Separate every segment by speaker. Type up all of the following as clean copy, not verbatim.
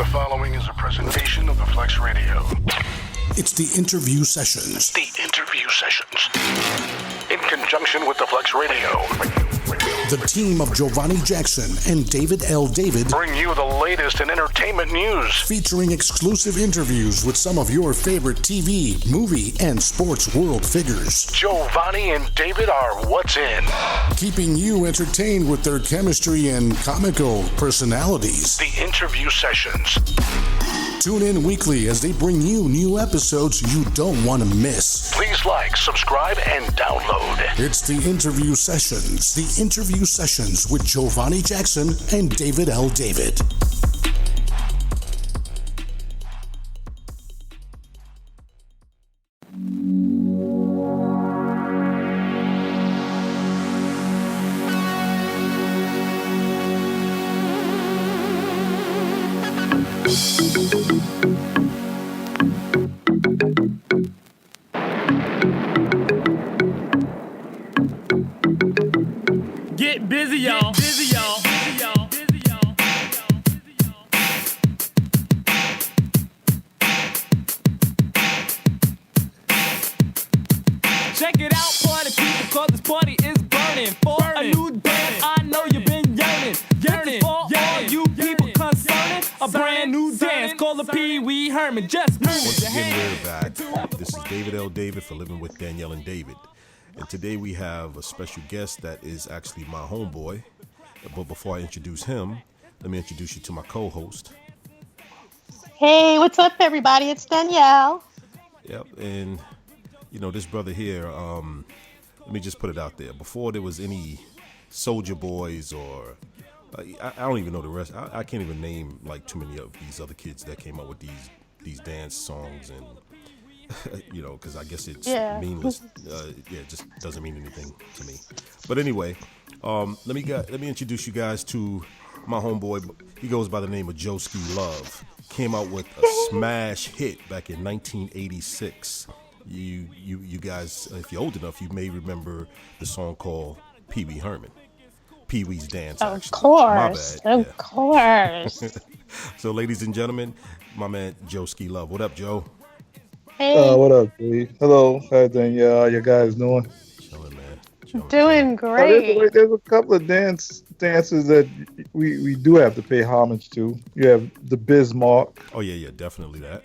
Speaker 1: The following is a presentation of the Flex Radio.
Speaker 2: It's the interview sessions.
Speaker 1: The interview sessions. In conjunction with the Flex Radio.
Speaker 2: The team of Giovanni Jackson and David L. David
Speaker 1: bring you the latest in entertainment news.
Speaker 2: Featuring exclusive interviews with some of your favorite TV, movie, and sports world figures.
Speaker 1: Giovanni and David are what's in.
Speaker 2: Keeping you entertained with their chemistry and comical personalities.
Speaker 1: The interview sessions.
Speaker 2: Tune in weekly as they bring you new episodes you don't want to miss.
Speaker 1: Please like, subscribe, and download.
Speaker 2: It's the interview sessions. The interview sessions with Giovanni Jackson and David L. David.
Speaker 3: Get busy, y'all. Busy, y'all. Busy, y'all. Busy, y'all. Check it out, party people, cause this party is burning. For a new dance, I know you've been yearning. Yearning for all you people concerning. A brand new dance called the Pee Wee Herman. Just move
Speaker 4: Once
Speaker 3: your
Speaker 4: again,
Speaker 3: hands.
Speaker 4: we're back. This is David L. David for Living with Danielle and David. And today we have a special guest that is actually my homeboy. But before I introduce him, let me introduce you to my co-host.
Speaker 5: Hey, what's up, everybody? It's Danielle.
Speaker 4: Yep, and you know, this brother here, let me just put it out there. Before there was any Soldier Boys or, I don't even know the rest. I can't even name like too many of these other kids that came up with these dance songs and, you know, because I guess it's meaningless. It just doesn't mean anything to me. But anyway, let me introduce you guys to my homeboy. He goes by the name of Joski Love. Came out with a smash hit back in 1986. You guys, if you're old enough, you may remember the song called Pee Wee Herman. Pee Wee's Dance,
Speaker 5: Of
Speaker 4: actually.
Speaker 5: course.
Speaker 4: My bad.
Speaker 5: Of course.
Speaker 4: So, ladies and gentlemen, my man Joski Love. What up, Joe?
Speaker 5: Hey,
Speaker 6: What up, D? Hello, how Danielle? How you guys doing?
Speaker 4: Chilling, man. Chilling.
Speaker 5: doing great.
Speaker 6: There's a couple of dances that we do have to pay homage to. You have the Bismarck.
Speaker 4: Oh yeah, definitely that.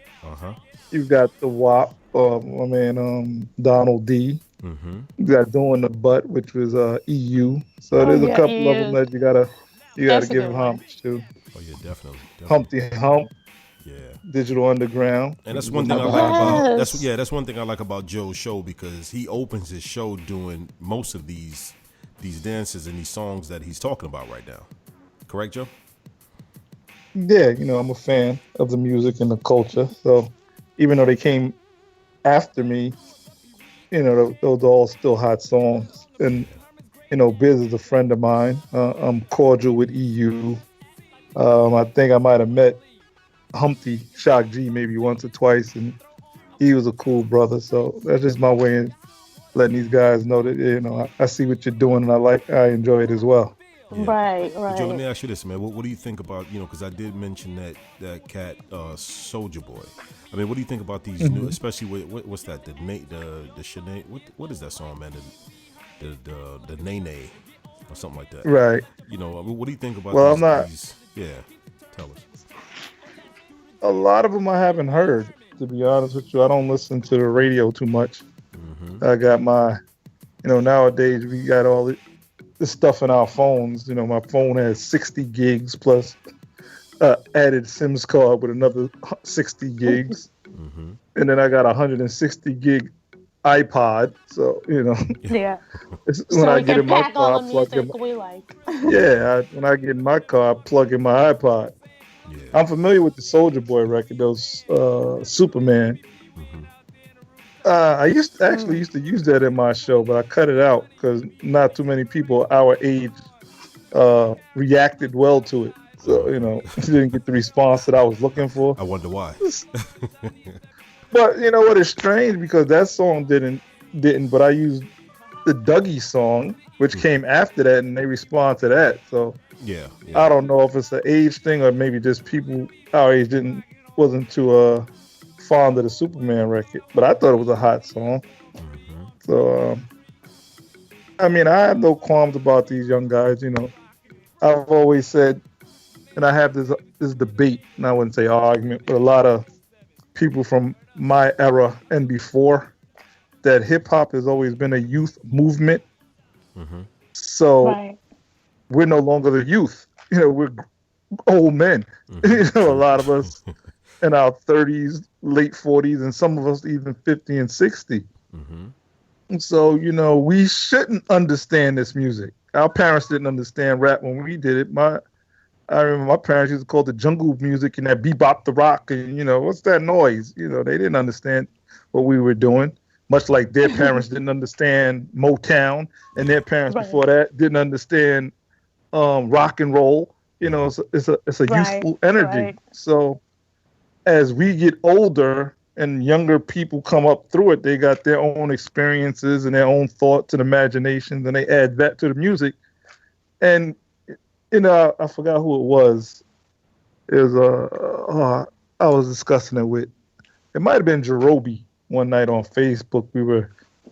Speaker 6: You've got the WAP. My man Donald D.
Speaker 4: Mm-hmm.
Speaker 6: You got Doing the Butt, which was EU. So there's a couple of them that you gotta
Speaker 5: That's a
Speaker 6: give
Speaker 5: good one.
Speaker 6: homage to.
Speaker 4: Oh yeah, definitely.
Speaker 6: Humpty Hump,
Speaker 4: Yeah.
Speaker 6: Digital Underground.
Speaker 4: And that's one thing I like about
Speaker 5: Yes.
Speaker 4: that's one thing I like about Joe's show, because he opens his show doing most of these dances and these songs that he's talking about right now. Correct, Joe?
Speaker 6: Yeah, I'm a fan of the music and the culture. So even though they came after me, those are all still hot songs. And, Biz is a friend of mine. I'm cordial with EU. I think I might have met Humpty Shock G maybe once or twice, and he was a cool brother. So that's just my way of letting these guys know that, I see what you're doing and I enjoy it as well.
Speaker 4: Yeah.
Speaker 5: Right.
Speaker 4: Joe, let me ask you this, man. What do you think about, because I did mention that cat Soldier Boy. I mean, what do you think about these new, especially with what's that? The Shanae, what is that song, man? The Nene or something like that.
Speaker 6: Right.
Speaker 4: What do you think about
Speaker 6: Well,
Speaker 4: these?
Speaker 6: I'm not-
Speaker 4: These, yeah, tell us.
Speaker 6: A lot of them I haven't heard, to be honest with you. I don't listen to the radio too much.
Speaker 4: Mm-hmm.
Speaker 6: I got my, nowadays we got all this stuff in our phones. My phone has 60 gigs plus added SIMs card with another 60 gigs.
Speaker 4: Mm-hmm.
Speaker 6: And then I got a 160 gig iPod. So,
Speaker 5: Yeah.
Speaker 6: when I
Speaker 5: we
Speaker 6: get
Speaker 5: can
Speaker 6: in my
Speaker 5: pack
Speaker 6: car,
Speaker 5: all
Speaker 6: I
Speaker 5: the
Speaker 6: plug in
Speaker 5: music we like.
Speaker 6: when I get in my car, I plug in my iPod.
Speaker 4: Yeah.
Speaker 6: I'm familiar with the Soldier Boy record, those Superman.
Speaker 4: Mm-hmm.
Speaker 6: I used to use that in my show, but I cut it out because not too many people our age reacted well to it. So, didn't get the response that I was looking for.
Speaker 4: I wonder why.
Speaker 6: But you know what? It's strange because that song didn't. But I used the Dougie song, which came after that, and they respond to that. So
Speaker 4: Yeah.
Speaker 6: I don't know if it's an age thing or maybe just people our age wasn't too fond of the Superman record, but I thought it was a hot song. So I mean, I have no qualms about these young guys. You know, I've always said, and I have this debate, and I wouldn't say argument, but a lot of people from my era and before, that hip hop has always been a youth movement. So
Speaker 5: Right.
Speaker 6: we're no longer the youth. You know, we're old men. You know, a lot of us in our 30s, late 40s, and some of us even 50 and 60. And so, you know, we shouldn't understand this music. Our parents didn't understand rap when we did it. I remember my parents used to call it the jungle music and that bebop the rock, and you know, what's that noise? You know, they didn't understand what we were doing. Much like their parents didn't understand Motown, and their parents before that didn't understand rock and roll. You know, it's a youthful energy.
Speaker 5: Right.
Speaker 6: So as we get older and younger people come up through it, they got their own experiences and their own thoughts and imaginations, and they add that to the music. And you know, I forgot who it was. It was I was discussing it with. It might have been Jerobi one night on Facebook. We were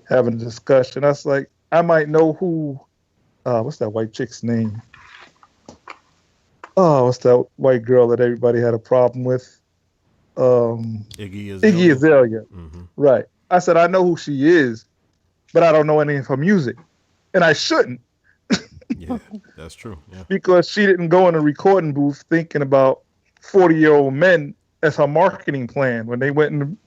Speaker 6: having a discussion. I was like, I might know who. What's that white chick's name? Oh, what's that white girl that everybody had a problem with? Iggy Azalea. Right. I said, I know who she is, but I don't know any of her music. And I shouldn't.
Speaker 4: Yeah, that's true. Yeah.
Speaker 6: Because she didn't go in a recording booth thinking about 40-year-old men as her marketing plan. When they went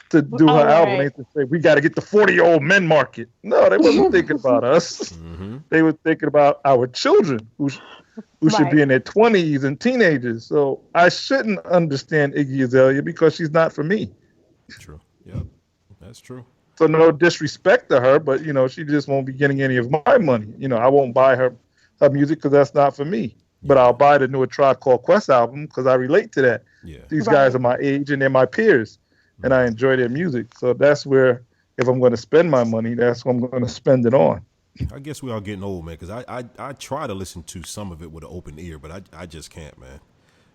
Speaker 6: to do her album, they say, we got to get the 40-year-old men market. No, they wasn't thinking about us. They were thinking about our children who should be in their 20s and teenagers. So I shouldn't understand Iggy Azalea because she's not for me.
Speaker 4: True. Yeah, that's true.
Speaker 6: So no disrespect to her, but, you know, she just won't be getting any of my money. You know, I won't buy her music because that's not for me. But I'll buy the new Tribe Called Quest album because I relate to that.
Speaker 4: Yeah.
Speaker 6: These guys are my age and they're my peers, and I enjoy their music. So that's where, if I'm going to spend my money, that's what I'm going to spend it on.
Speaker 4: I guess we are getting old, man, because I try to listen to some of it with an open ear, but I just can't, man.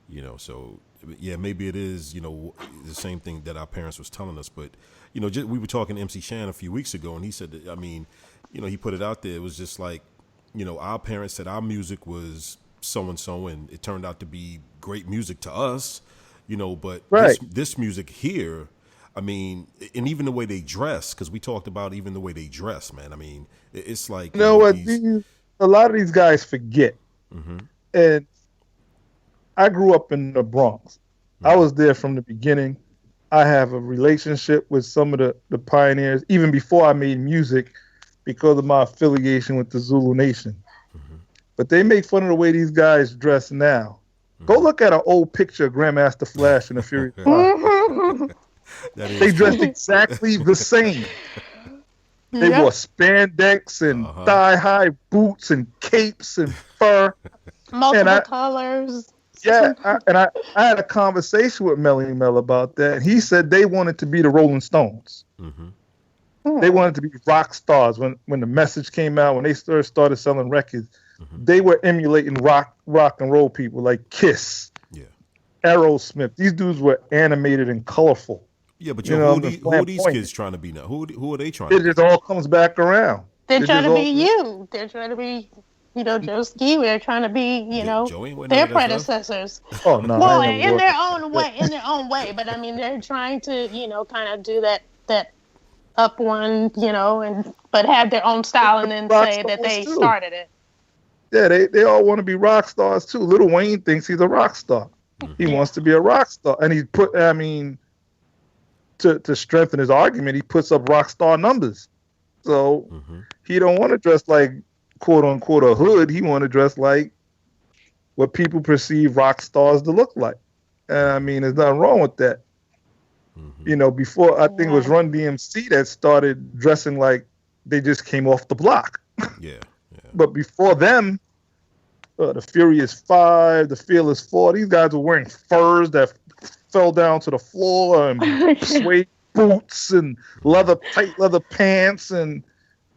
Speaker 4: You know, so, yeah, maybe it is, you know, the same thing that our parents was telling us. But, you know, we were talking to MC Shan a few weeks ago, and he said that, I mean, you know, he put it out there. It was just like, you know, our parents said our music was so-and-so, and it turned out to be great music to us, you know, but this music here, I mean, and even the way they dress, because we talked about even the way they dress, man. I mean, it's like...
Speaker 6: You know what? A lot of these guys forget. And I grew up in the Bronx. I was there from the beginning. I have a relationship with some of the pioneers, even before I made music, because of my affiliation with the Zulu Nation. But they make fun of the way these guys dress now. Go look at an old picture of Grandmaster Flash in the Fury 5. They dressed exactly the same. They wore spandex and thigh-high boots and capes and fur.
Speaker 5: Multiple colors.
Speaker 6: Yeah, I had a conversation with Melly Mel about that. He said they wanted to be the Rolling Stones. They wanted to be rock stars. When the message came out, when they started selling records, they were emulating rock and roll people like Kiss, Aerosmith. These dudes were animated and colorful.
Speaker 4: Yeah, but who are these kids trying to be now? Who are they trying to be?
Speaker 6: It just all comes back around.
Speaker 5: They're trying to be you. They're trying to be, you know, Joe Ski. They're trying to be, you know, their predecessors.
Speaker 6: Oh no!
Speaker 5: Well, in their own way. But I mean, they're trying to, you know, kind of do that up one, you know, but have their own style and then say that they started it.
Speaker 6: Yeah, they all want to be rock stars too. Lil Wayne thinks he's a rock star. He wants to be a rock star, and to strengthen his argument, he puts up rock star numbers. So he don't want to dress like quote unquote a hood. He want to dress like what people perceive rock stars to look like. And I mean, there's nothing wrong with that. You know, before I think it was Run DMC that started dressing like they just came off the block. But before them, the Furious 5, the Fearless 4, these guys were wearing furs that fell down to the floor and suede boots and tight leather pants. And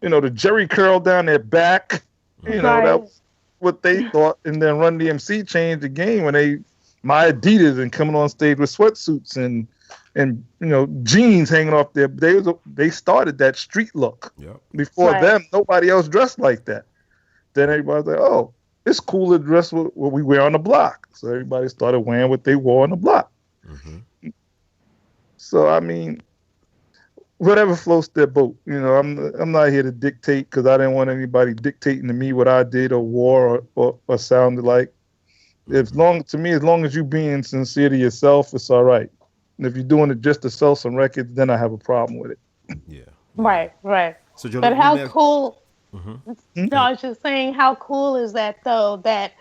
Speaker 6: the Jerry curl down their back. That was what they thought. And then Run DMC changed the game when my Adidas and coming on stage with sweatsuits and jeans hanging off their. They started that street look.
Speaker 4: Yep.
Speaker 6: Before them, nobody else dressed like that. Then everybody's like, oh, it's cooler to dress with what we wear on the block. So everybody started wearing what they wore on the block. Mm-hmm. So I mean, whatever floats their boat. I'm not here to dictate because I didn't want anybody dictating to me what I did or wore or sounded like. As long as you being sincere to yourself, it's all right. And if you're doing it just to sell some records, then I have a problem with it.
Speaker 4: Yeah.
Speaker 5: Right.
Speaker 4: So, Joe,
Speaker 5: but how cool?
Speaker 4: Mm-hmm.
Speaker 5: No, I was just saying, how cool is that though? That,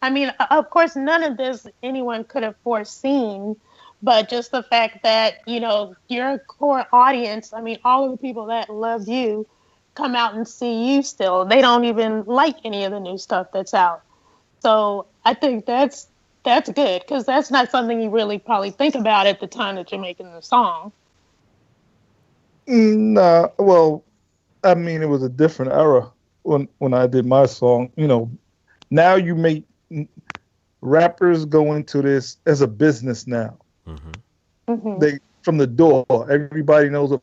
Speaker 5: I mean, of course, none of this anyone could have foreseen. But just the fact that, your core audience, I mean, all of the people that love you come out and see you still. They don't even like any of the new stuff that's out. So I think that's good because that's not something you really probably think about at the time that you're making the song.
Speaker 6: Nah, well, I mean, it was a different era when I did my song. Now you make rappers go into this as a business now. Mm-hmm. Mm-hmm. They from the door. Everybody knows what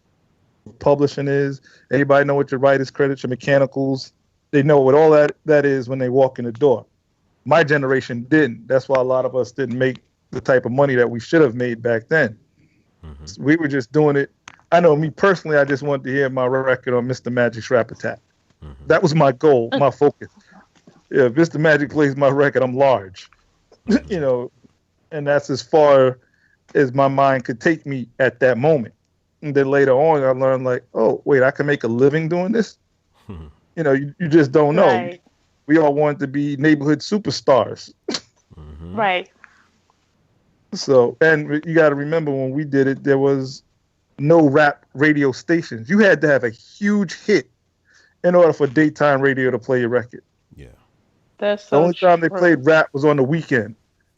Speaker 6: publishing is. Everybody know what your writers' credits, your mechanicals. They know what all that is when they walk in the door. My generation didn't. That's why a lot of us didn't make the type of money that we should have made back then. Mm-hmm. So we were just doing it. I know me personally, I just wanted to hear my record on Mr. Magic's Rap Attack. Mm-hmm. That was my goal, my focus. Yeah, if Mr. Magic plays my record, I'm large. Mm-hmm. And that's as far as my mind could take me at that moment. And then later on, I learned like, oh, wait, I can make a living doing this? Mm-hmm. You just don't know. Right. We all wanted to be neighborhood superstars. Mm-hmm.
Speaker 5: Right.
Speaker 6: So, and you got to remember when we did it, there was no rap radio stations. You had to have a huge hit in order for daytime radio to play your record.
Speaker 4: Yeah.
Speaker 5: That's
Speaker 6: the only time they played rap was on the weekend.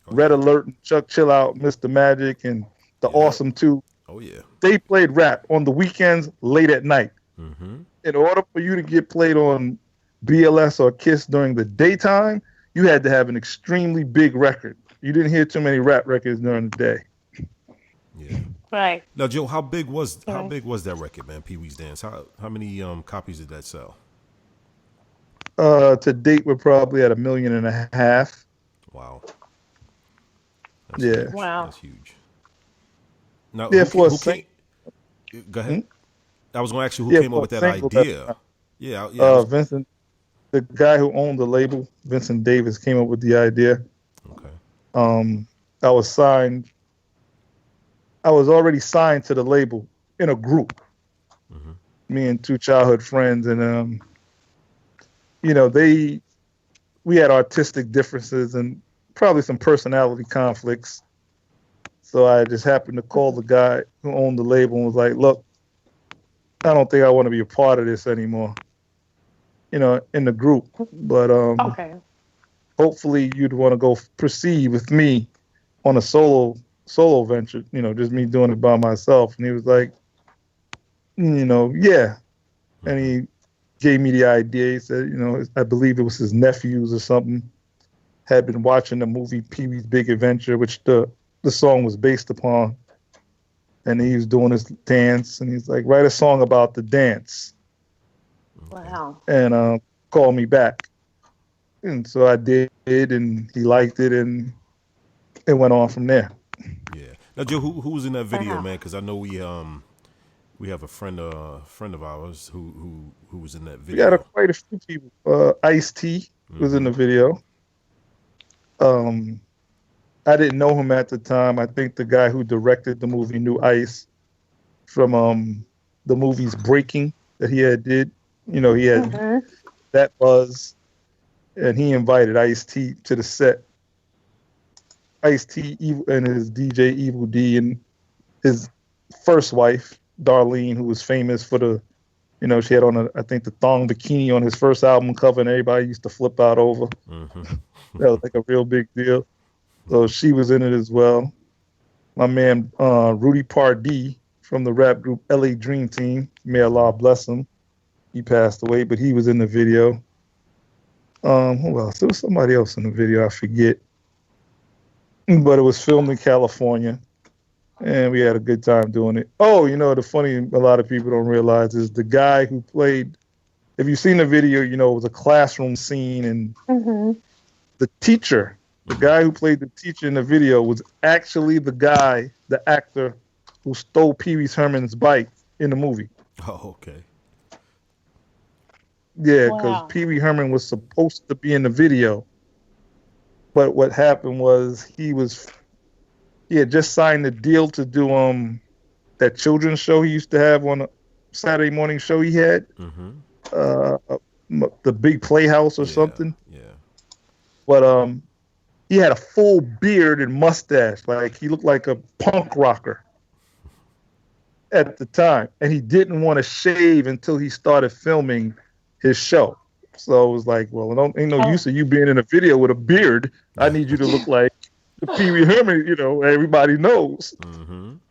Speaker 6: Red Alert and Chuck Chill Out, Mr. Magic, and the Awesome 2.
Speaker 4: Oh, yeah.
Speaker 6: They played rap on the weekends late at night. Mm-hmm. In order for you to get played on BLS or KISS during the daytime, you had to have an extremely big record. You didn't hear too many rap records during the day.
Speaker 4: Yeah.
Speaker 5: Right.
Speaker 4: Now, Joe, how big was that record, man? Pee Wee's Dance. How many copies did that sell?
Speaker 6: To date, we're probably at 1.5 million.
Speaker 4: Wow.
Speaker 6: That's huge.
Speaker 5: Wow.
Speaker 4: That's huge. Now,
Speaker 6: yeah,
Speaker 4: go ahead. I was going to ask you who came up with that idea.
Speaker 6: Vincent, the guy who owned the label, Vincent Davis, came up with the idea. Okay. I was already signed to the label in a group. Mm-hmm. Me and 2 childhood friends, and we had artistic differences and probably some personality conflicts. So I just happened to call the guy who owned the label and was like, look, I don't think I want to be a part of this anymore, in the group. But
Speaker 5: okay.
Speaker 6: Hopefully you'd want to go proceed with me on a solo venture, just me doing it by myself. And he was like, yeah. And he gave me the idea. He said, I believe it was his nephews or something, had been watching the movie Pee-wee's Big Adventure, which the song was based upon. And he was doing his dance, and he's like, write a song about the dance.
Speaker 5: Wow.
Speaker 6: And call me back. And so I did, and he liked it, and it went on from there.
Speaker 4: Yeah. Now, Joe, who was in that video, man? Because I know we have a friend of ours who was in that video.
Speaker 6: We got quite a few people. Ice-T was in the video. I didn't know him at the time. I think the guy who directed the movie knew Ice from the movies Breaking that he had did. He had that buzz, and he invited Ice-T to the set. Ice-T and his DJ Evil D and his first wife, Darlene, who was famous for the, she had on, I think, the thong bikini on his first album cover, and everybody used to flip out over. Mm-hmm. That was like a real big deal. So she was in it as well. My man, Rudy Pardee from the rap group LA Dream Team, may Allah bless him. He passed away, but he was in the video. Who else? There was somebody else in the video. I forget. But it was filmed in California, and we had a good time doing it. Oh, the funny, a lot of people don't realize is the guy who played, if you've seen the video, it was a classroom scene, and the teacher, the guy who played the teacher in the video was actually the actor who stole Pee Wee Herman's bike in the movie.
Speaker 4: Oh, okay.
Speaker 6: Yeah, because Pee Wee Herman was supposed to be in the video, but what happened was he had just signed a deal to do that children's show he used to have on a Saturday morning show he had, the Big Playhouse or something.
Speaker 4: Yeah.
Speaker 6: But he had a full beard and mustache, like he looked like a punk rocker at the time, and he didn't want to shave until he started filming his show. So it was like, well, ain't no use of you being in a video with a beard. I need you to look like Pee Wee Herman, everybody knows.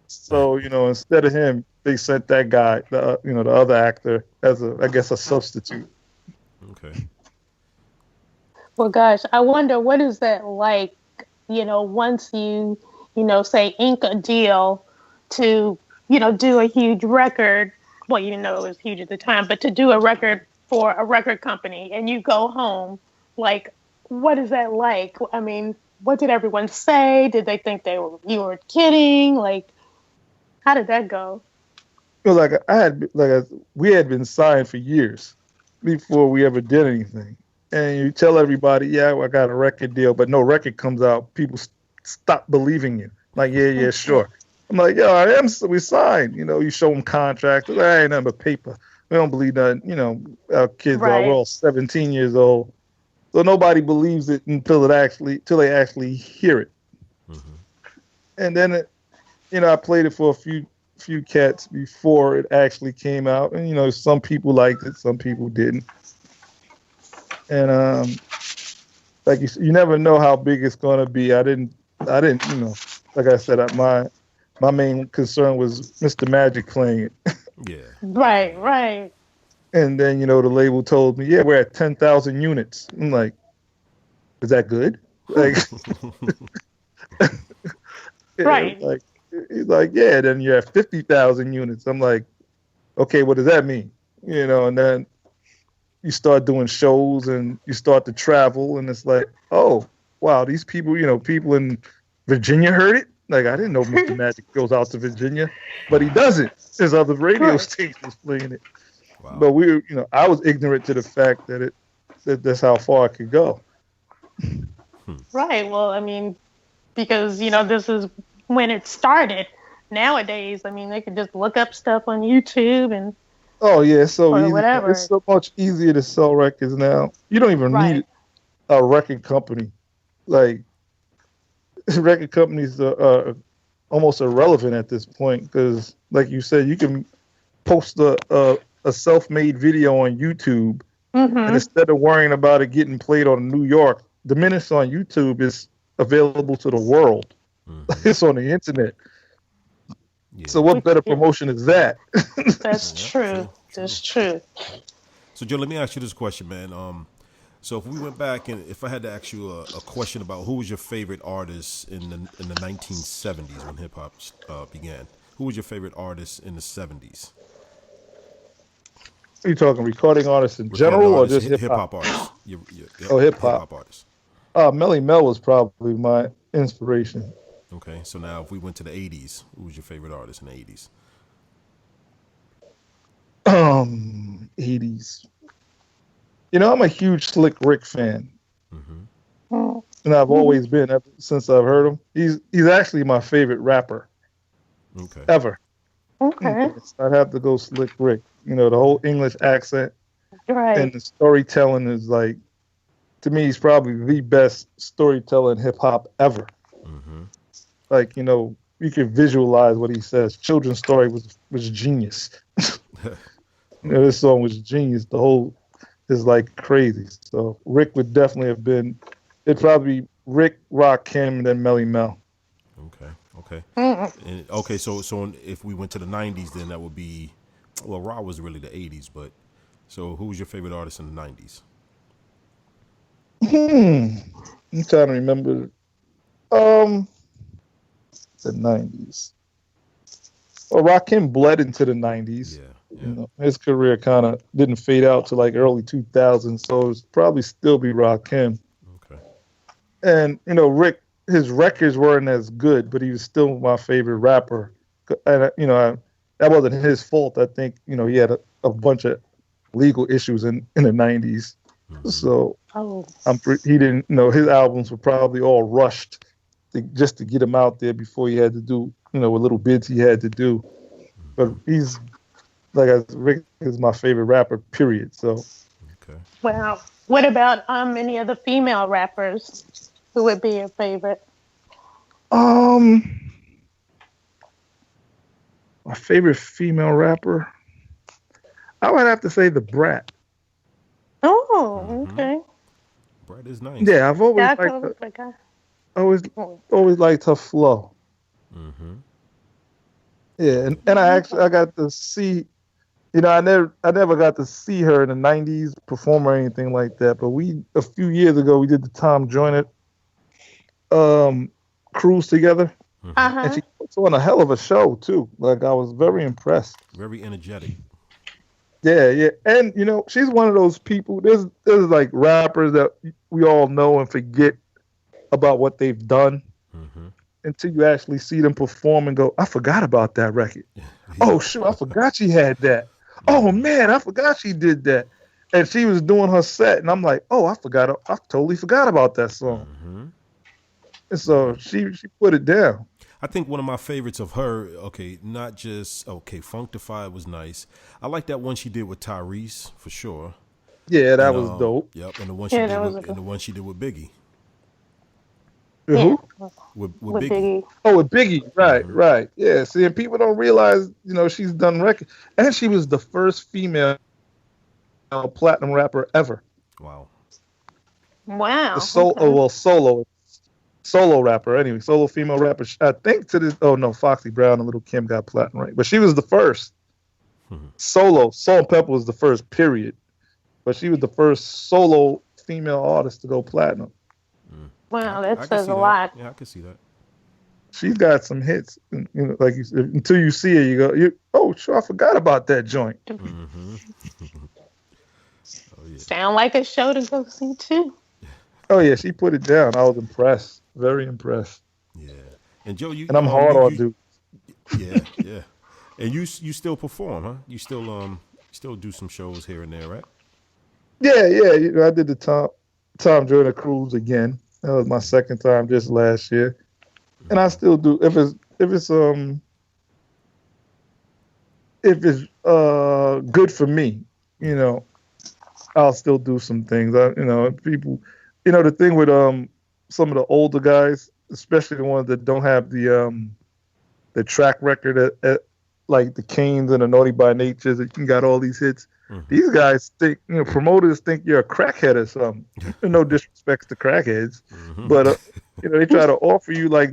Speaker 6: So, instead of him, they sent that guy, the other actor, as a substitute.
Speaker 4: Okay.
Speaker 5: Well, gosh, I wonder what is that like, once you, say ink a deal to, do a huge record. Well, you didn't know it was huge at the time, but to do a record for a record company and you go home, like, what is that like? I mean, what did everyone say? Did they think you were kidding? Like, how did that go?
Speaker 6: Well, we had been signed for years before we ever did anything. And you tell everybody, yeah, well, I got a record deal, but no record comes out. People stop believing you. Like, yeah, sure. I'm like, yo, we signed. You show them contracts. Ain't nothing but paper. We don't believe that. Our kids we're all 17 years old. So nobody believes it until they actually hear it. And then, I played it for a few cats before it actually came out. And, some people liked it, some people didn't. And like you never know how big it's going to be. I didn't, like I said, my main concern was Mr. Magic playing it.
Speaker 4: Yeah.
Speaker 5: Right.
Speaker 6: And then, the label told me, yeah, we're at 10,000 units. I'm like, is that good? Like,
Speaker 5: right.
Speaker 6: He's like, yeah, then you're at 50,000 units. I'm like, okay, what does that mean? And then you start doing shows and you start to travel, and it's like, oh, wow, these people, people in Virginia heard it. Like, I didn't know Mr. Magic goes out to Virginia, but he doesn't. There's other radio stations playing it. Wow. But I was ignorant to the fact that that's how far it could go.
Speaker 5: Right. Well, I mean, because, this is when it started. Nowadays, I mean, they could just look up stuff on YouTube and
Speaker 6: oh yeah, so easy.
Speaker 5: Whatever.
Speaker 6: It's so much easier to sell records now. You don't even need a record company. Like, record companies are almost irrelevant at this point because, like you said, you can post a self-made video on YouTube, and instead of worrying about it getting played on New York, the minute it's on YouTube, it's available to the world. It's on the internet. Yeah. So what better promotion is that?
Speaker 5: That's true. That's true.
Speaker 4: So Joe, let me ask you this question, man. So if we went back and if I had to ask you a question about who was your favorite artist in the 1970s when hip hop began, who was your favorite artist in the 70s?
Speaker 6: Are you talking recording artists in general or just hip hop
Speaker 4: artists?
Speaker 6: Hip hop
Speaker 4: artists.
Speaker 6: Melly Mel was probably my inspiration.
Speaker 4: Okay, so now if we went to the 80s, who was your favorite artist in the 80s?
Speaker 6: 80s. I'm a huge Slick Rick fan. And I've always been ever since I've heard him. He's actually my favorite rapper ever.
Speaker 5: Okay.
Speaker 6: I'd have to go Slick Rick. The whole English accent and the storytelling is like, to me, he's probably the best storyteller in hip hop ever. Like, you can visualize what he says. Children's Story was genius. This song was genius. The whole is like crazy. So Rick would definitely have been. It'd probably be Rick, Rakim, and then Melly Mel.
Speaker 4: Okay. And, so if we went to the 90s, then that would be, well, Raw was really the 80s, but So who was your favorite artist in the 90s?
Speaker 6: I'm trying to remember. Um, the 90s. Well, Rakim bled into the 90s.
Speaker 4: Yeah.
Speaker 6: You know, his career kind of didn't fade out to like early 2000s, so it's probably still be Rakim.
Speaker 4: Okay.
Speaker 6: And you know, Rick, his records weren't as good, but he was still my favorite rapper. And that wasn't his fault. I think he had a bunch of legal issues in the 90s. So he didn't his albums were probably all rushed just to get him out there before he had to do what little bids he had to do. But he's Rick is my favorite rapper, period. So
Speaker 4: okay.
Speaker 5: Wow. What about any of the female rappers? Who would be your favorite?
Speaker 6: my favorite female rapper, I would have to say the Brat.
Speaker 5: Oh, okay.
Speaker 4: Brad is nice.
Speaker 6: Yeah, I've always
Speaker 5: Yeah,
Speaker 6: liked her, always liked her flow.
Speaker 4: Mm-hmm.
Speaker 6: Yeah, and I got to see, I never got to see her in the '90s perform or anything like that. But a few years ago we did the Tom Joyner cruise together, and she puts on a hell of a show too. Like I was very impressed.
Speaker 4: Very energetic.
Speaker 6: Yeah, and she's one of those people. There's like rappers that we all know and forget about what they've done until you actually see them perform and go, I forgot about that record. Oh shoot, I forgot she had that. Oh man, I forgot she did that. And she was doing her set, and I'm like, oh, I totally forgot about that song. And so she put it down.
Speaker 4: I think one of my favorites of her, not just Functified was nice. I like that one she did with Tyrese for sure.
Speaker 6: Yeah, that was dope.
Speaker 4: Yep, and the one she did with Biggie.
Speaker 6: Who?
Speaker 4: With Biggie.
Speaker 6: Oh, with Biggie, right. Yeah, see, and people don't realize, she's done records, and she was the first female platinum rapper ever.
Speaker 4: Wow.
Speaker 6: Solo rapper, anyway, solo female rapper. I think Foxy Brown and Little Kim got platinum, right? But she was the first solo. Salt-N-Pepa was the first, period. But she was the first solo female artist to go platinum.
Speaker 5: Wow, that says a lot.
Speaker 4: Yeah, I can see that.
Speaker 6: She's got some hits, like you said, until you see her, you go, sure, I forgot about that joint.
Speaker 4: Oh, yeah.
Speaker 5: Sound like a show to go see too.
Speaker 6: Oh yeah, she put it down. I was impressed, very impressed.
Speaker 4: Yeah, and Joe,
Speaker 6: I'm hard on dude.
Speaker 4: Yeah. And you still perform, huh? You still do some shows here and there, right?
Speaker 6: Yeah. I did the Tom Joyner cruise again. That was my second time just last year, and I still do. If it's good for me, I'll still do some things. People, the thing with some of the older guys, especially the ones that don't have the track record at like the Canes and the Naughty by Natures, that you got all these hits. These guys think, promoters think you're a crackhead or something. No disrespect to crackheads, but they try to offer you like,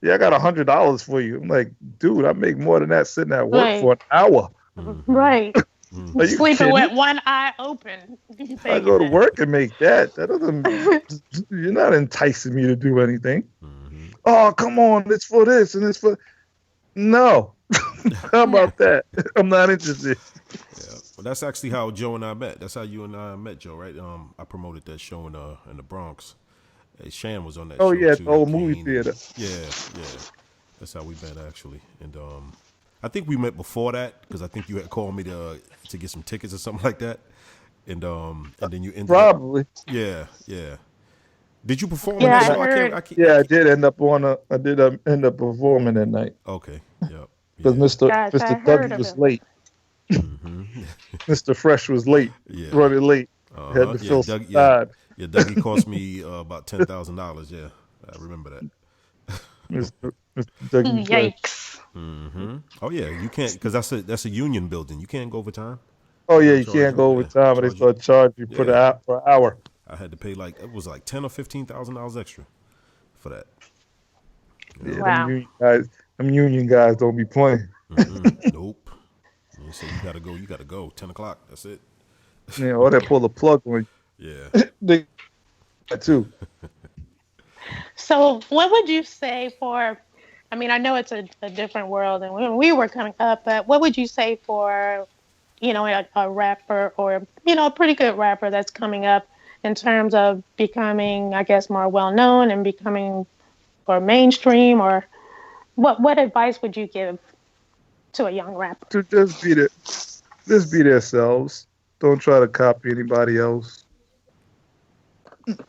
Speaker 6: yeah, I got $100 for you. I'm like, dude, I make more than that sitting at work for an hour.
Speaker 5: Right.
Speaker 6: Are you
Speaker 5: sleeping
Speaker 6: kidding?
Speaker 5: with one eye open.
Speaker 6: I go to work and make that. That doesn't. You're not enticing me to do anything. Oh, come on! It's for this and it's for. No. How about that? I'm not interested.
Speaker 4: Yeah, well, that's actually how Joe and I met. That's how you and I met, Joe, right? I promoted that show in the Bronx. Hey, Shan was on that show.
Speaker 6: Oh yeah,
Speaker 4: too.
Speaker 6: the old movie theater.
Speaker 4: Yeah. That's how we met actually, and I think we met before that because I think you had called me to get some tickets or something like that, and then you ended
Speaker 6: probably.
Speaker 4: Yeah. Did you perform
Speaker 5: Yeah,
Speaker 4: on that show?
Speaker 5: I heard.
Speaker 6: I did end up end up performing that night.
Speaker 4: Okay. Yep.
Speaker 6: Because Mr. Dougie was late. Mr. Fresh was late.
Speaker 4: Yeah.
Speaker 6: Running late. Had to fill some time.
Speaker 4: Yeah, Dougie cost me about $10,000. Yeah, I remember that.
Speaker 6: Mr. Dougie
Speaker 5: Yikes.
Speaker 4: Oh yeah, you can't because that's a union building. You can't go overtime.
Speaker 6: Oh yeah, you can't go overtime, and they start charging you per an hour.
Speaker 4: I had to pay it was like $10,000 or $15,000 extra for that.
Speaker 6: Yeah,
Speaker 5: Wow.
Speaker 6: them union guys don't be playing.
Speaker 4: Nope. You say you gotta go. 10 o'clock. That's it.
Speaker 6: You know, or they pull the plug on
Speaker 4: Yeah.
Speaker 6: you. They that too.
Speaker 5: So, what would you say for? I mean, I know it's a different world than when we were coming up, but what would you say for, a rapper or, a pretty good rapper that's coming up in terms of becoming, I guess, more well known and becoming or mainstream, or what advice would you give to a young rapper?
Speaker 6: To just be themselves. Don't try to copy anybody else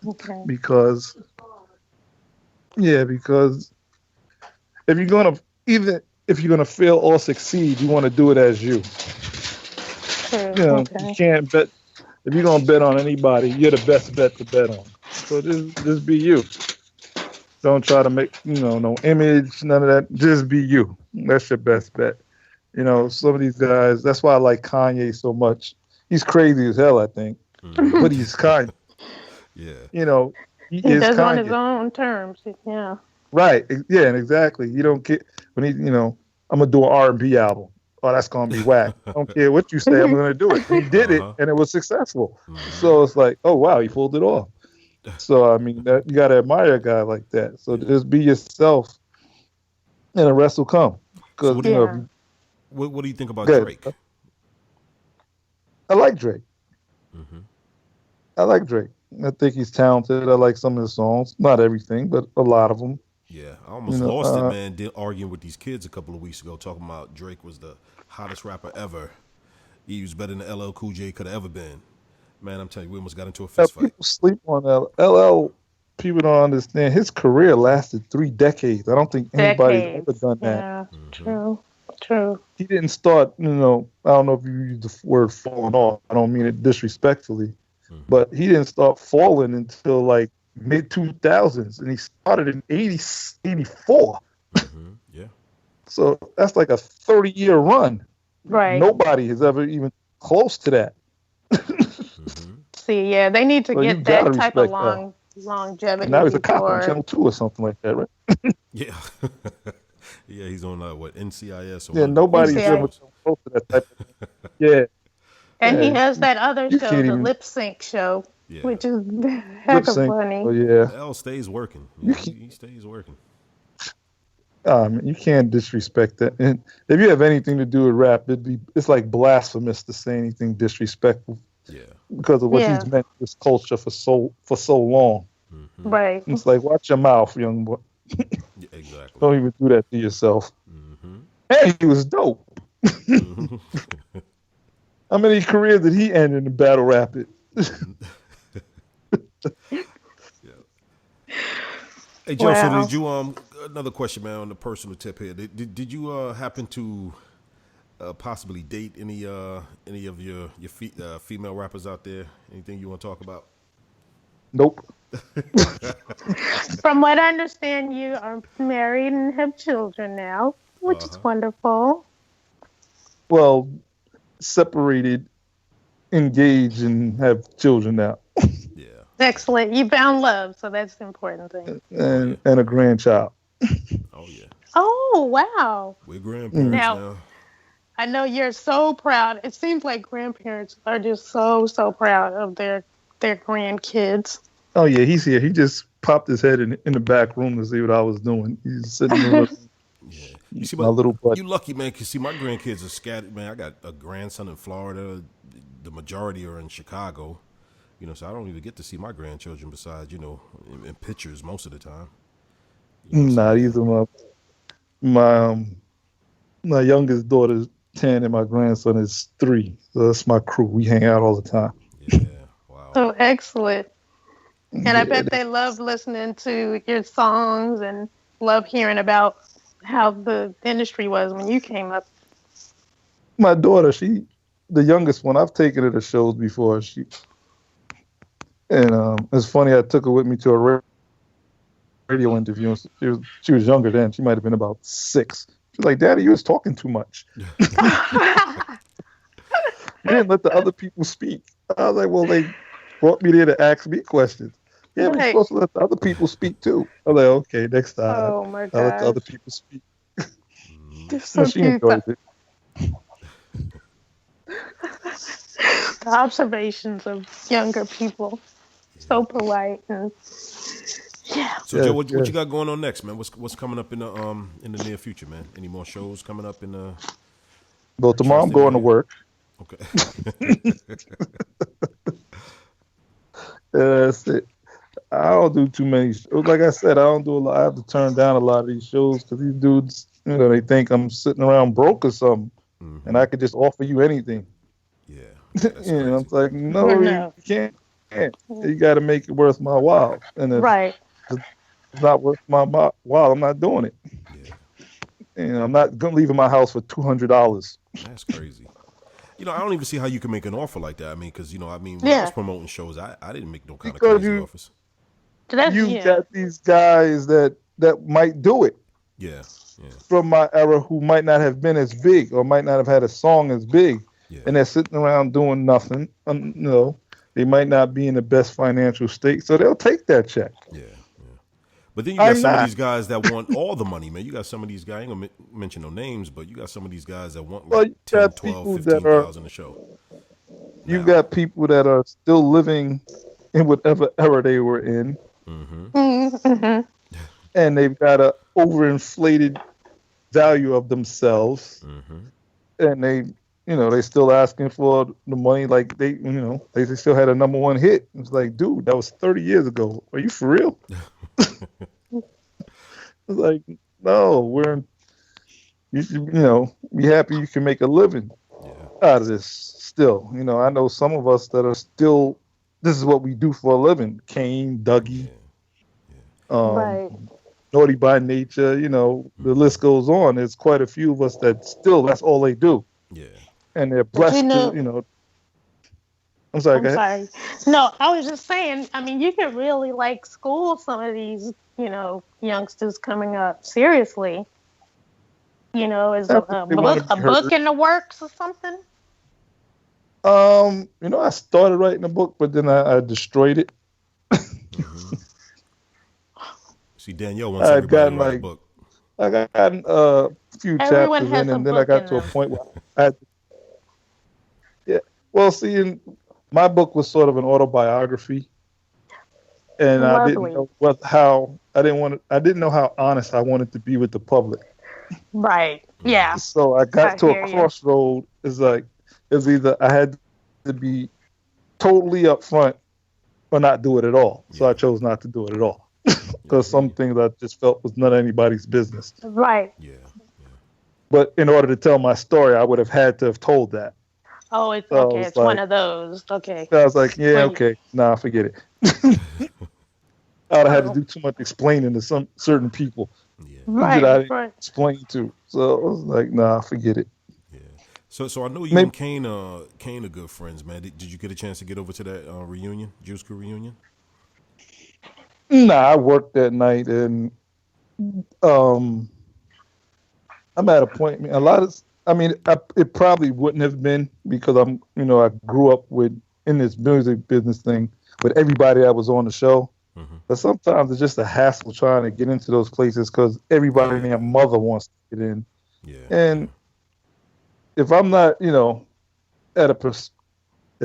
Speaker 5: Okay.
Speaker 6: because because if you're gonna even if you're gonna fail or succeed, you want to do it as you.
Speaker 5: True.
Speaker 6: You know, you
Speaker 5: Okay.
Speaker 6: can't bet if you're gonna bet on anybody, you're the best bet to bet on. So just be you. Don't try to make no image, none of that. Just be you. That's your best bet. You know, some of these guys. That's why I like Kanye so much. He's crazy as hell, I think, but he's Kanye.
Speaker 4: Yeah.
Speaker 6: You know, he
Speaker 5: He
Speaker 6: is
Speaker 5: does it on his
Speaker 6: Kanye.
Speaker 5: own terms. Yeah.
Speaker 6: Right. Yeah, and exactly. You don't get when I'm gonna do an R&B album. Oh, that's gonna be whack. I don't care what you say, I'm gonna do it. And he did it,
Speaker 4: Uh-huh.
Speaker 6: and it was successful.
Speaker 4: Mhm.
Speaker 6: So it's like, oh wow, he pulled it off. So I mean, that you gotta admire a guy like that. So just be yourself, and the rest will come.
Speaker 4: So
Speaker 6: Because
Speaker 4: what do you
Speaker 5: Yeah.
Speaker 4: what do you think about
Speaker 6: good.
Speaker 4: Drake?
Speaker 6: I like Drake.
Speaker 4: Hmm.
Speaker 6: I like Drake. I think he's talented. I like some of the songs, not everything, but a lot of them.
Speaker 4: Yeah, I
Speaker 6: You
Speaker 4: almost
Speaker 6: know,
Speaker 4: lost it, man. Arguing with these kids a couple of weeks ago, talking about Drake was the hottest rapper ever. He was better than LL Cool J could have ever been. Man, I'm telling you, we almost got into a fist fight.
Speaker 6: people sleep on LL. People don't understand. His career lasted 3 decades. I don't think anybody's ever
Speaker 5: Decades.
Speaker 6: done that.
Speaker 5: Yeah. True. True.
Speaker 6: He didn't start, I don't know if you use the word falling off. I don't mean it disrespectfully, but he didn't start falling until like mid 2000s, and he started in 84.
Speaker 4: Yeah.
Speaker 6: So that's like a 30-year run.
Speaker 5: Right.
Speaker 6: Nobody has ever even close to that.
Speaker 5: See, yeah, they need to
Speaker 6: So you
Speaker 5: get
Speaker 6: gotta
Speaker 5: that type of
Speaker 6: respect that.
Speaker 5: longevity
Speaker 6: And now he's a cop on
Speaker 5: before.
Speaker 6: Channel 2 or something like that, right?
Speaker 4: Yeah. Yeah, he's on what, NCIS or
Speaker 6: Yeah,
Speaker 4: one of the
Speaker 6: nobody's
Speaker 5: NCIS.
Speaker 6: ever come close to that type of thing. Yeah.
Speaker 5: And he
Speaker 6: Yeah.
Speaker 5: has that other
Speaker 6: You
Speaker 5: show,
Speaker 6: can't
Speaker 5: the
Speaker 6: even
Speaker 5: lip sync show,
Speaker 4: Yeah.
Speaker 5: which is
Speaker 6: lip
Speaker 5: heck of
Speaker 6: sync.
Speaker 5: funny.
Speaker 6: Oh yeah.
Speaker 4: L stays working.
Speaker 6: You
Speaker 4: Yeah,
Speaker 6: can't,
Speaker 4: he stays working.
Speaker 6: you can't disrespect that. And if you have anything to do with rap, it's like blasphemous to say anything disrespectful
Speaker 4: Yeah.
Speaker 6: because of what
Speaker 5: Yeah.
Speaker 6: he's meant to this culture for so long.
Speaker 5: Right.
Speaker 6: It's like watch your mouth, young boy.
Speaker 4: Yeah, exactly.
Speaker 6: Don't even do that to yourself.
Speaker 4: Mm-hmm.
Speaker 6: Hey, he was dope.
Speaker 4: Mm-hmm.
Speaker 6: How many careers did he end in the battle rapid?
Speaker 4: Hey Joe, so
Speaker 5: Wow.
Speaker 4: did you another question, man, on the personal tip here? Did you happen to possibly date any of your female rappers out there? Anything you want to talk about?
Speaker 6: Nope.
Speaker 5: From what I understand, you are married and have children now, which is wonderful.
Speaker 6: Well, separated, engaged, and have children now,
Speaker 4: Yeah.
Speaker 5: Excellent. You found love, so that's the important thing.
Speaker 6: and a grandchild.
Speaker 4: Oh yeah.
Speaker 5: Oh, wow.
Speaker 4: We're grandparents
Speaker 5: Now,
Speaker 4: now.
Speaker 5: I know you're so proud. It seems like grandparents are just so proud of their grandkids.
Speaker 6: Oh yeah, he's here. He just popped his head in the back room to see what I was doing. He's sitting in the room.
Speaker 4: Yeah. You see,
Speaker 6: My little buddy.
Speaker 4: you lucky, man, because see, my grandkids are scattered, man. I got a grandson in Florida. The majority are in Chicago. So I don't even get to see my grandchildren besides, in pictures most of the time.
Speaker 6: Nah, these are my youngest daughter's 10 and my grandson is 3. So that's my crew. We hang out all the time.
Speaker 4: Yeah, wow.
Speaker 5: So excellent. And I
Speaker 6: Yeah,
Speaker 5: bet they love listening to your songs and love hearing about how the industry was when you came up.
Speaker 6: my daughter, the youngest one, I've taken her to shows before. It's funny, I took her with me to a radio interview. She was younger then. She might have been about 6. She's like, Daddy, you was talking too much. You didn't let the other people speak. I was like, well, they brought me there to ask me questions. Yeah, but you're
Speaker 5: Right.
Speaker 6: supposed to let the other people speak too. I was like, okay, next time
Speaker 5: Oh my
Speaker 6: I'll let the other
Speaker 5: gosh.
Speaker 6: people speak.
Speaker 5: They're so
Speaker 6: She
Speaker 5: cute.
Speaker 6: enjoys it.
Speaker 5: The observations of younger people. So polite and yeah.
Speaker 4: So Joe, what you got going on next, man? What's coming up in the near future, man? Any more shows coming up in the?
Speaker 6: Well, tomorrow I'm going to work.
Speaker 4: Okay.
Speaker 6: That's it. I don't do too many shows. Like I said, I don't do a lot. I have to turn down a lot of these shows because these dudes, they think I'm sitting around broke or something, and I could just offer you anything.
Speaker 4: Yeah.
Speaker 6: I'm like, no, you can't. You got to make it worth my while. And if it's not worth my while, I'm not doing it. Yeah. I'm not leaving my house for $200.
Speaker 4: That's crazy. I don't even see how you can make an offer like that. I mean, because, when I was promoting shows, I didn't make no kind of crazy offers.
Speaker 6: You got these guys that might do it.
Speaker 4: Yeah.
Speaker 6: From my era who might not have been as big or might not have had a song as big. Yeah. And they're sitting around doing nothing. They might not be in the best financial state, so they'll take that check.
Speaker 4: Yeah. But then you got some of these guys that want all the money, man. You got some of these guys, I ain't going to mention no names, but you got some of these guys that want like 10, 12, 15,000 a show.
Speaker 6: You got people that are still living in whatever era they were in. And they've got a overinflated value of themselves. And they still asking for the money like they still had a #1 hit. It's like, dude, that was 30 years ago. Are you for real? It's like, no, you should, be happy you can make a living out of this still. I know some of us that are still, this is what we do for a living. Kane, Dougie, Naughty by Nature, the list goes on. There's quite a few of us that still, that's all they do. Yeah. And they're blessed to, I'm sorry, go ahead.
Speaker 5: No, I was just saying, I mean, you could really school some of these, youngsters coming up seriously. Is a book in the works or something?
Speaker 6: I started writing a book, but then I destroyed it.
Speaker 4: See, Danielle wants everybody to write a book.
Speaker 6: I got a few chapters in, and then I got to a point where I had to. Yeah. Well, see, my book was sort of an autobiography, and I didn't know I didn't know how honest I wanted to be with the public.
Speaker 5: Right. Yeah.
Speaker 6: So I got to a crossroad. It's either I had to be totally upfront or not do it at all. So I chose not to do it at all because some things I just felt was not anybody's business.
Speaker 5: Right.
Speaker 4: Yeah.
Speaker 6: But in order to tell my story, I would have had to have told that.
Speaker 5: Oh, it's okay. It's one of those. Okay.
Speaker 6: I was like, okay. Nah, forget it. I would have had to do too much explaining to some certain people.
Speaker 4: Yeah.
Speaker 5: Right.
Speaker 6: That I didn't explain to. So I was like, nah, forget it.
Speaker 4: Yeah. So I know you and Kane are good friends, man. Did you get a chance to get over to that reunion, Juice Crew reunion?
Speaker 6: Nah, I worked that night, and I'm at a point. It probably wouldn't have been because I grew up in this music business thing with everybody that was on the show. But sometimes it's just a hassle trying to get into those places because everybody and their mother wants to get in.
Speaker 4: Yeah.
Speaker 6: And if I'm not, if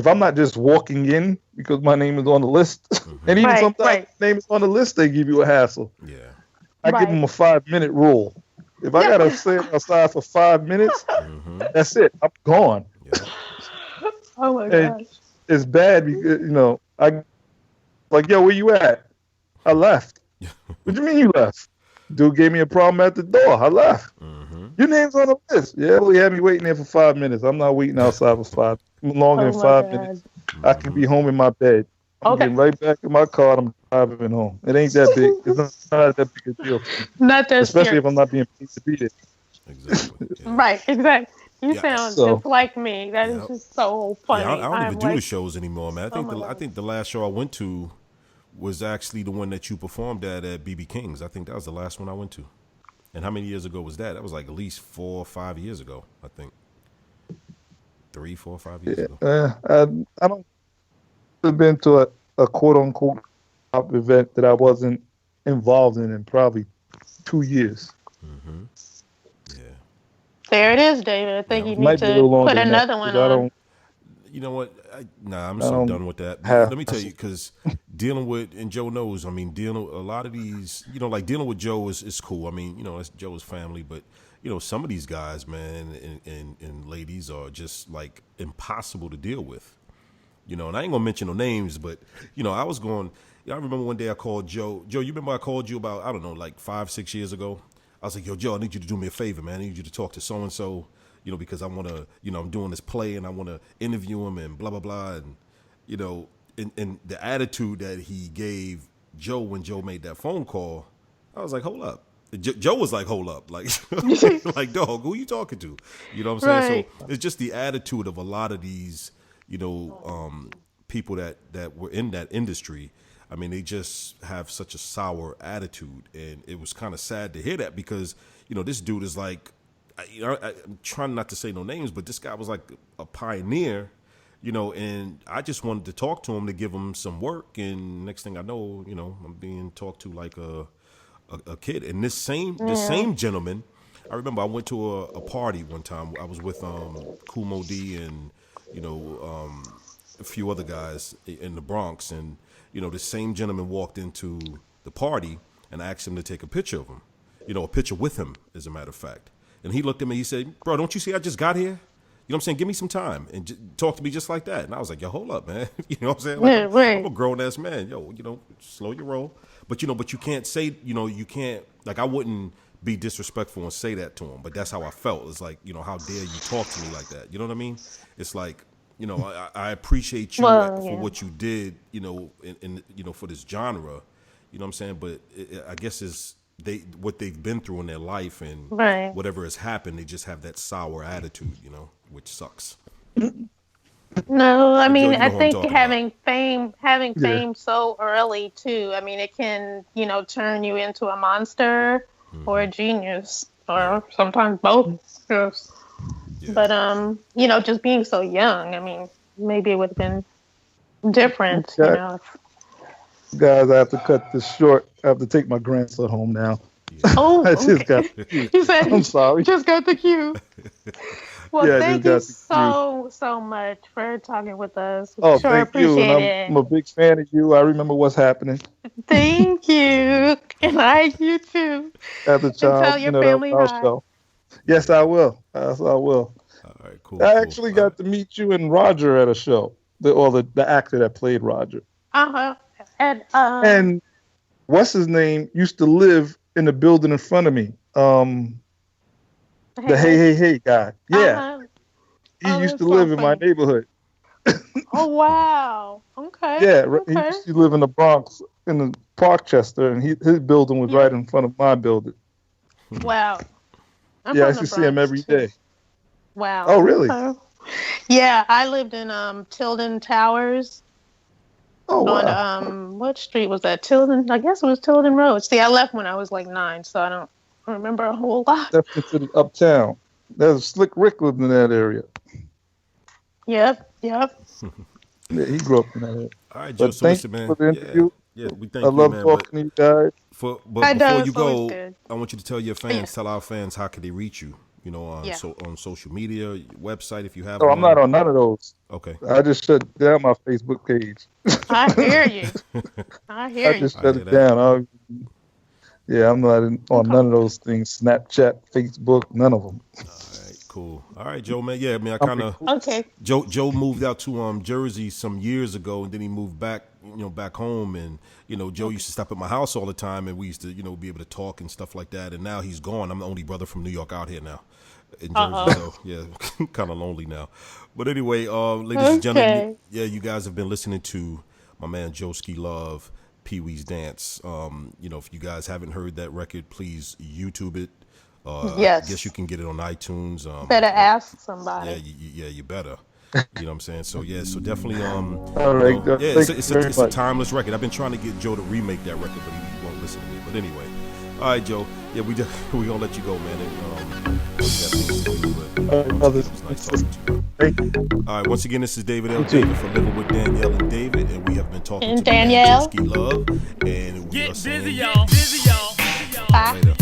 Speaker 6: I'm not just walking in because my name is on the list, and even sometimes name is on the list, they give you a hassle.
Speaker 4: Yeah.
Speaker 6: I give them a 5-minute rule. If I gotta sit outside for 5 minutes, that's it. I'm gone.
Speaker 4: Yeah.
Speaker 5: Oh my gosh.
Speaker 6: It's bad because I like, yo, where you at? I left. What do you mean you left? Dude gave me a problem at the door. I left. Your name's on the list. Yeah, well, he had me waiting there for 5 minutes. I'm not waiting outside for longer than 5 minutes. I can be home in my bed. I'm getting right back in my car. I'm driving home. It ain't that big. It's not that big a deal.
Speaker 5: Not that
Speaker 6: especially if I'm not being paid to be there.
Speaker 4: Exactly. Yeah.
Speaker 5: Right. Exactly. You sound just like me. That is just so funny.
Speaker 4: Yeah, I don't even do the shows anymore, man. I think the last show I went to was actually the one that you performed at BB King's. I think that was the last one I went to. And how many years ago was that? That was like at least 4 or 5 years ago, I think. 3, 4, 5 years ago.
Speaker 6: I don't have been to a quote unquote event that I wasn't involved in probably 2 years.
Speaker 5: There it is, David. I think you need to put another one on.
Speaker 4: You know what? I'm
Speaker 6: I
Speaker 4: so
Speaker 6: don't
Speaker 4: done with that.
Speaker 6: have-
Speaker 4: Let me tell you, because dealing with, and Joe knows, I mean, dealing with a lot of these, like dealing with Joe is cool. I mean, it's Joe's family, but, some of these guys, man, and ladies are just like impossible to deal with. And I ain't gonna mention no names, but, I was going, I remember one day I called Joe. Joe, you remember I called you about, I don't know, like 5-6 years ago? I was like, yo, Joe, I need you to do me a favor, man. I need you to talk to so-and-so, because I want to, I'm doing this play and I want to interview him and blah, blah, blah. And, and the attitude that he gave Joe when Joe made that phone call, I was like, hold up. Joe was like, hold up. Like, like, dog, who you talking to? You know what I'm saying? So it's just the attitude of a lot of these, people that were in that industry. I mean, they just have such a sour attitude. And it was kind of sad to hear that because, this dude is like, I'm trying not to say no names, but this guy was like a pioneer, and I just wanted to talk to him to give him some work. And next thing I know, I'm being talked to like a kid. And this same gentleman, I remember I went to a party one time. I was with Kumo D and, a few other guys in the Bronx. And, the same gentleman walked into the party and I asked him to take a picture of him, a picture with him, as a matter of fact. And he looked at me, he said, bro, don't you see I just got here? You know what I'm saying? Give me some time and talk to me just like that. And I was like, yo, hold up, man. You know what I'm saying? Like, I'm a grown-ass man. Yo, slow your roll. But, but you can't say, you can't, like, I wouldn't be disrespectful and say that to him. But that's how I felt. It's like, how dare you talk to me like that? You know what I mean? It's like, I appreciate you for what you did, in for this genre. You know what I'm saying? But I guess it's, what they've been through in their life and whatever has happened, they just have that sour attitude, which sucks.
Speaker 5: No, I mean,
Speaker 4: Joe,
Speaker 5: I think having fame so early too. I mean, it can, turn you into a monster or a genius, or sometimes both. Yes. Yeah. But just being so young, I mean, maybe it would have been different,
Speaker 6: Guys, I have to cut this short. I have to take my grandson home now.
Speaker 5: Oh,
Speaker 6: I just got the cue.
Speaker 5: You said,
Speaker 6: I'm sorry.
Speaker 5: Just got the cue. Well,
Speaker 6: Yeah,
Speaker 5: thank you so much for talking with us.
Speaker 6: Oh,
Speaker 5: sure
Speaker 6: thank you.
Speaker 5: appreciate
Speaker 6: And I'm a big fan of you. I remember what's happening.
Speaker 5: Thank you. And you too.
Speaker 6: As a child,
Speaker 5: tell your family hi.
Speaker 6: Show. Yes, I will. Yes, I will.
Speaker 4: All right, cool.
Speaker 6: I actually got to meet you and Roger at a show, the actor that played Roger.
Speaker 5: Uh-huh.
Speaker 6: And what's his name used to live in the building in front of me. The hey guy. Yeah. He used to live in my neighborhood.
Speaker 5: Oh, wow. Okay.
Speaker 6: Yeah,
Speaker 5: okay.
Speaker 6: He used to live in the Bronx, in the Parkchester, and his building was right in front of my building.
Speaker 5: Wow.
Speaker 6: I used to see him every day.
Speaker 5: Wow.
Speaker 6: Oh, really?
Speaker 5: Yeah, I lived in Tilden Towers.
Speaker 6: Oh, wow.
Speaker 5: On what street was that? Tilden? I guess it was Tilden Road. See, I left when I was like 9, so I don't remember a whole lot.
Speaker 6: Stepped into the uptown. There's Slick Rick lived in that area.
Speaker 5: Yep.
Speaker 6: Yeah, he grew up in that area.
Speaker 4: All right, Joe. So listen, man.
Speaker 6: For the interview.
Speaker 4: Yeah, we thank
Speaker 6: I
Speaker 4: you,
Speaker 6: love
Speaker 4: man.
Speaker 6: talking to you guys.
Speaker 4: But before you go, I want you to tell your fans, tell our fans, how can they reach you? On social media, website, if you have.
Speaker 6: Oh, I'm not on none of those.
Speaker 4: Okay.
Speaker 6: I just shut down my Facebook page.
Speaker 5: I hear you. I
Speaker 6: just shut it down. I'm not on none of those things. Snapchat, Facebook, none of them.
Speaker 4: All right, cool. All right, Joe, man. Yeah, I mean, I kind of.
Speaker 5: Okay.
Speaker 4: Joe moved out to Jersey some years ago, and then he moved back, back home, and Joe used to stop at my house all the time, and we used to, be able to talk and stuff like that. And now he's gone. I'm the only brother from New York out here now in Jersey, so yeah, kind of lonely now. But anyway, ladies and gentlemen, you guys have been listening to my man Joeski Love, Pee Wee's Dance. If you guys haven't heard that record, please YouTube it.
Speaker 5: Yes.
Speaker 4: I guess you can get it on iTunes.
Speaker 5: Better ask somebody.
Speaker 4: Yeah, you better. You know what I'm saying? So so definitely
Speaker 6: all right,
Speaker 4: it's a timeless record. I've been trying to get Joe to remake that record, but he won't listen to me. But anyway, all right, Joe. Yeah, we gonna let you go, man. And, it was nice talking to you. All right, once again, this is David L. David from Living with Danielle and David, and we have been talking to
Speaker 5: Danielle.
Speaker 4: Joeski Love, and we are saying,
Speaker 3: busy, y'all.
Speaker 5: Bye.
Speaker 4: Later.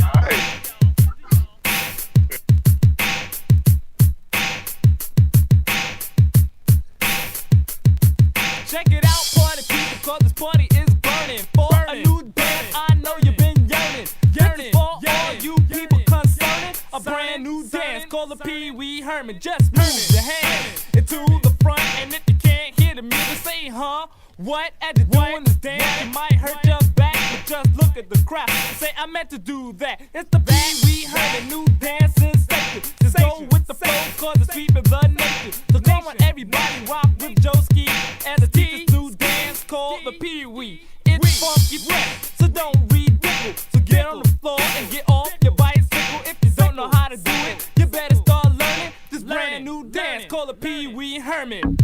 Speaker 3: dance called the Pee Wee Herman. Just move your hand into the front, and if you can't hear the music, say, huh? What? As you're doing this dance, you might hurt your back, but just look at the crowd. Say, I meant to do that. It's the Pee Wee Herman new dance sensation. Just go with the flow, cause it's sweeping the nation. So come on, everybody, rock with Joeski and the teacher's new dance called the Pee Wee. It's funky fresh, so don't ridicule. So get on the floor and get off your bicycle. If you don't know how to do it, you better start learning this brand new dance called the Pee Wee Herman.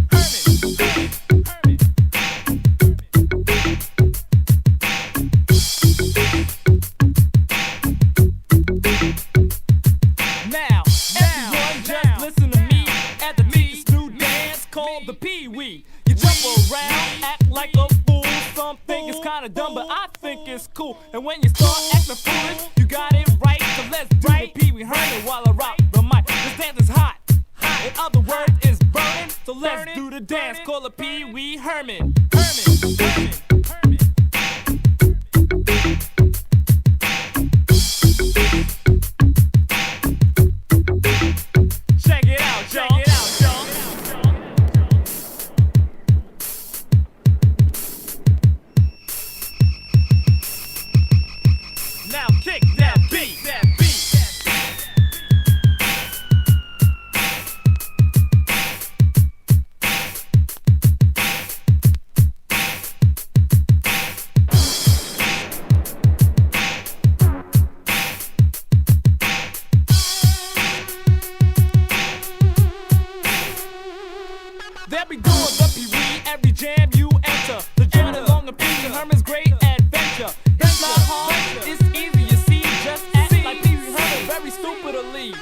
Speaker 3: Now, everyone just listen to me at the teacher's new dance called the Pee Wee. You jump around, act like a fool. Some think it's kinda dumb, but I think it's cool. And when you start acting foolish, you got it right. So let's do the Pee Wee Herman while I rock the mic. This dance is hot. In other words, it's burning. So let's do the dance called the Pee Wee Herman. Check it out, y'all. Now kick that beat. They'll be doing the Pee Wee every jam you enter. The journey along the Pee Wee Herman's great adventure. It's not hard, it's easy, you see. Just act like Pee Wee Herman, very stupidly.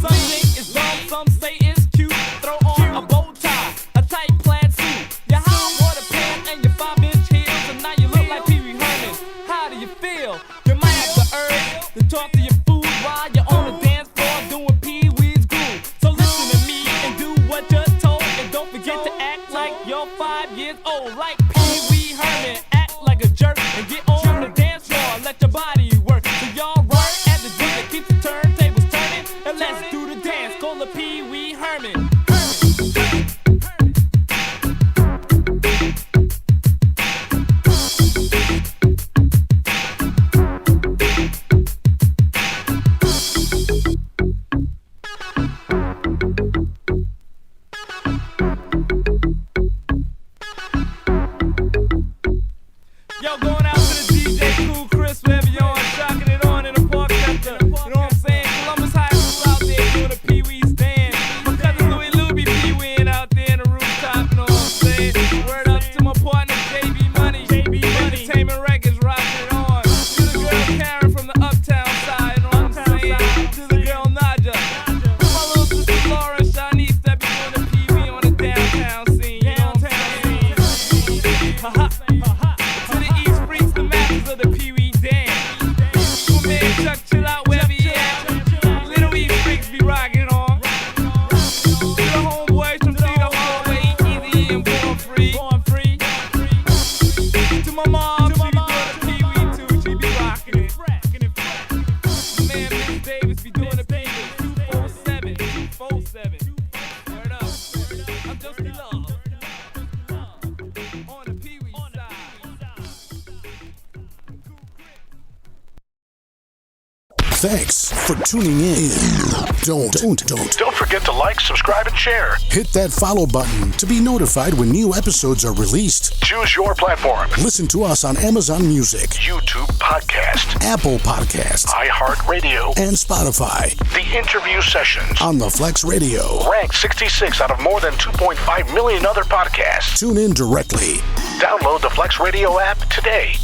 Speaker 3: Some think it's dumb, some say it's cute. Throw on a bow tie, a tight plaid suit, your high water pants and your 5-inch heels, and now you look like Pee Wee Herman. How do you feel? You might have the urge to talk to your food while you're on the dance floor doing Pee Wee's groove. So listen to me and do what you're told, and don't forget to act like you're 5 years old, like Pee Wee Herman. Act like a jerk and get on the dance floor, let your body work. So y'all work at the DJ, keep the turntables turning, and let's do the dance called the Pee Wee Herman. Yo, going out to the DJ Cool Chris, wherever you are, shocking it on in the park center. You know what I'm saying? Columbus High School out there doing a Pee Wee stand. My cousin Louie be Pee Weeing out there in the rooftop, you know what I'm saying? Word up to my partner JB Money, Entertainment Records, rocking it on. To the girl Karen from the Uptown side, you know what I'm saying? To the girl Naja. To my little sister Laura and Shanice that be doing the Pee Wee on the downtown scene, you know what I'm saying? Ha-ha. Of the Pee Wee dance. My man Chuck, chill out wherever he at. Little East freaks be rocking on. To the homeboys from Cedar Hallway, Easy and Born Free. To my mom, she be doing the Pee Wee too. She be rocking it. My man Miss Davis be doing the Pee Wee 247. Word up. I'm just in love. On the Pee Wee side.
Speaker 2: Thanks for tuning in. Don't
Speaker 1: forget to like, subscribe, and share.
Speaker 2: hit that follow button to be notified when new episodes are released.
Speaker 1: Choose your platform.
Speaker 2: Listen to us on Amazon Music,
Speaker 1: YouTube Podcast,
Speaker 2: Apple Podcasts,
Speaker 1: iHeartRadio,
Speaker 2: and Spotify.
Speaker 1: The Interview Sessions.
Speaker 2: On the Flex Radio.
Speaker 1: Ranked 66 out of more than 2.5 million other podcasts.
Speaker 2: Tune in directly.
Speaker 1: Download the Flex Radio app today.